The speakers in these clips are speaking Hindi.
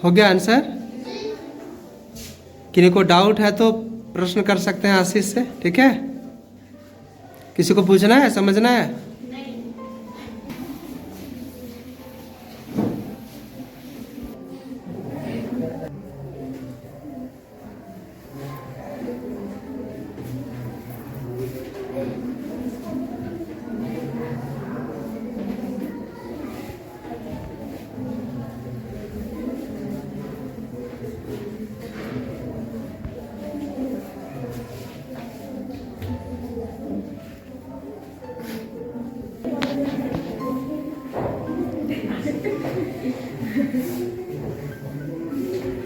हो गया आंसर? किसी को डाउट है तो प्रश्न कर सकते हैं आशीष से, ठीक है? किसी को पूछना है, समझना है?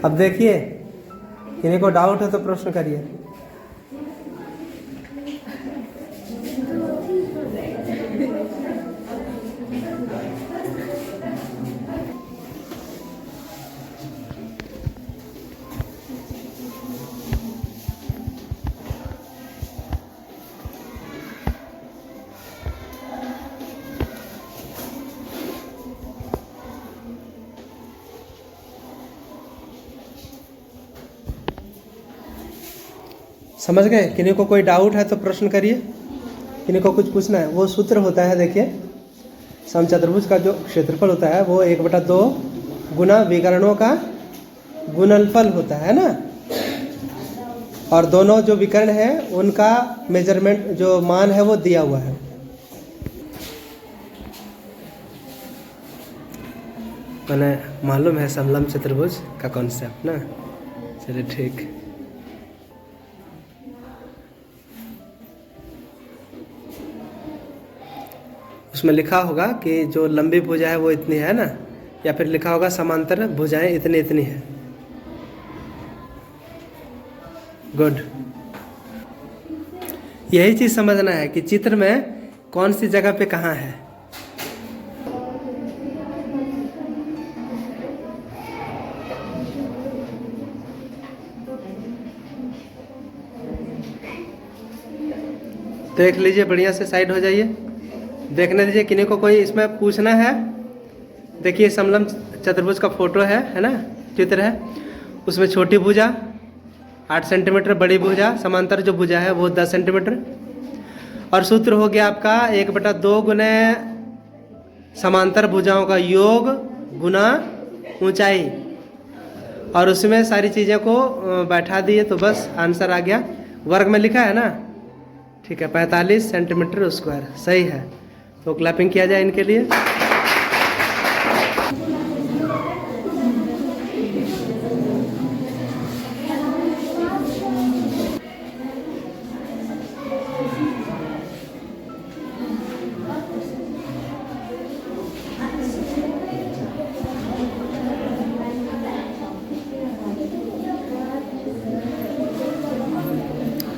अब देखिए, किसी को डाउट है तो प्रश्न करिए। समझ गए? किसी को कोई डाउट है तो प्रश्न करिए। किसी को कुछ पूछना है? वो सूत्र होता है, देखिए, समचतुर्भुज का जो क्षेत्रफल होता है वो 1/2 गुना विकर्णों का गुणनफल होता है ना। और दोनों जो विकर्ण है उनका मेजरमेंट जो मान है वो दिया हुआ है। मैंने मालूम है समलंब चतुर्भुज का कॉन्सेप्ट ना। चलिए ठीक। उसमें लिखा होगा कि जो लंबी भुजा है वो इतनी है ना, या फिर लिखा होगा समांतर भुजाएं इतनी इतनी है। गुड। यही चीज समझना है कि चित्र में कौन सी जगह पे कहाँ है। देख लीजिए, बढ़िया से साइड हो जाइए, देखने दीजिए। किन्हीं को कोई इसमें पूछना है? देखिए, समलंब चतुर्भुज का फोटो है ना, चित्र है। उसमें छोटी भुजा 8 सेंटीमीटर, बड़ी भुजा समांतर जो भुजा है वो 10 सेंटीमीटर। और सूत्र हो गया आपका 1/2 गुने समांतर भुजाओं का योग गुना ऊंचाई। और उसमें सारी चीज़ें को बैठा दिए तो बस आंसर आ गया। वर्ग में लिखा है ना, ठीक है, 45 सेंटीमीटर स्क्वायर, सही है। तो क्लैपिंग किया जाए इनके लिए।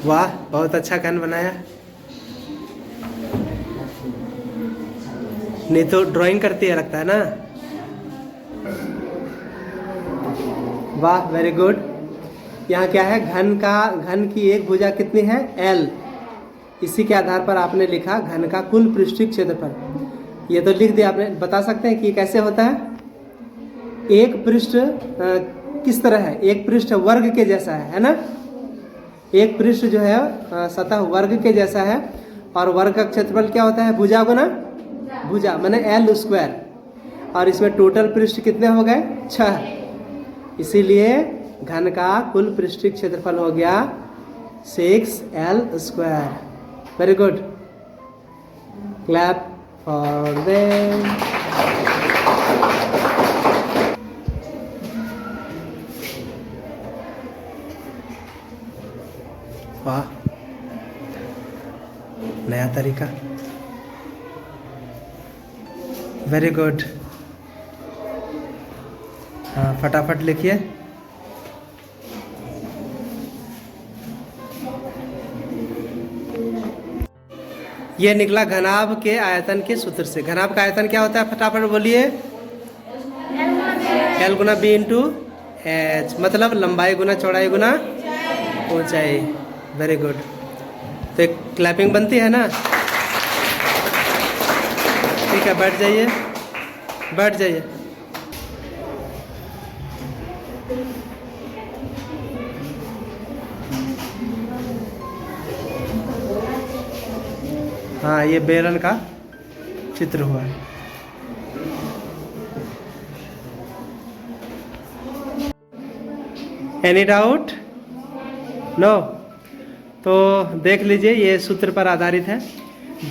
वाह, बहुत अच्छा घन बनाया। नहीं तो ड्राइंग करती है लगता है ना। वाह, वेरी गुड। यहाँ क्या है? घन की एक भुजा कितनी है? L। इसी के आधार पर आपने लिखा घन का कुल पृष्ठीय क्षेत्रफल। ये तो लिख दिया आपने। बता सकते हैं कि कैसे होता है? एक पृष्ठ किस तरह है? एक पृष्ठ वर्ग के जैसा है ना। एक पृष्ठ जो है सतह वर्ग के जैसा है। और वर्ग का क्षेत्रफल क्या होता है? भुजा गुना भुजा, माने L स्क्वायर। और इसमें टोटल पृष्ठ कितने हो गए? 6। इसीलिए घन का कुल पृष्ठीय क्षेत्रफल हो गया 6L square. Very good, clap for them. वाह, नया तरीका, वेरी गुड। हाँ, फटाफट लिखिए। ये निकला घनाभ के आयतन के सूत्र से। घनाभ का आयतन क्या होता है? फटाफट बोलिए। L गुना B इंटू एच, मतलब लंबाई गुना चौड़ाई गुना ऊंचाई। Very good. तो एक क्लैपिंग बनती है ना। ठीक है, बैठ जाइए, बैठ जाइए। हाँ, ये बेलन का चित्र हुआ है। Any doubt? नो। तो देख लीजिए, ये सूत्र पर आधारित है।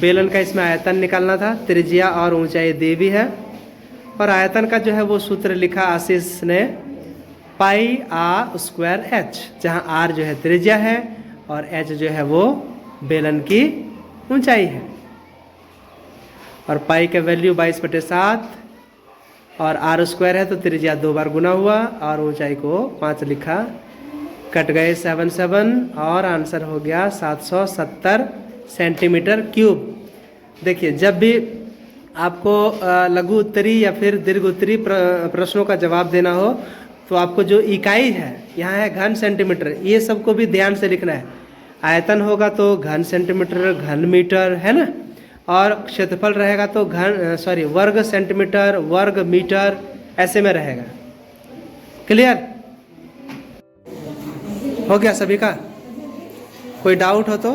बेलन का इसमें आयतन निकालना था, त्रिज्या और ऊंचाई दी भी है, और आयतन का जो है वो सूत्र लिखा आशीष ने, पाई आर स्क्वायर एच, जहाँ आर जो है त्रिज्या है और एच जो है वो बेलन की ऊंचाई है। और पाई का वैल्यू 22/7, और आर स्क्वायर है तो त्रिज्या 2 बार गुना हुआ और ऊंचाई को 5 लिखा। कट गए 7 7 और आंसर हो गया 770 सेंटीमीटर क्यूब। देखिए, जब भी आपको लघु उत्तरी या फिर दीर्घ उत्तरी प्रश्नों का जवाब देना हो तो आपको जो इकाई है, यहाँ है घन सेंटीमीटर, ये सबको भी ध्यान से लिखना है। आयतन होगा तो घन सेंटीमीटर, घन मीटर, है ना, और क्षेत्रफल रहेगा तो वर्ग सेंटीमीटर, वर्ग मीटर, ऐसे में रहेगा। क्लियर हो गया सभी का? कोई डाउट हो तो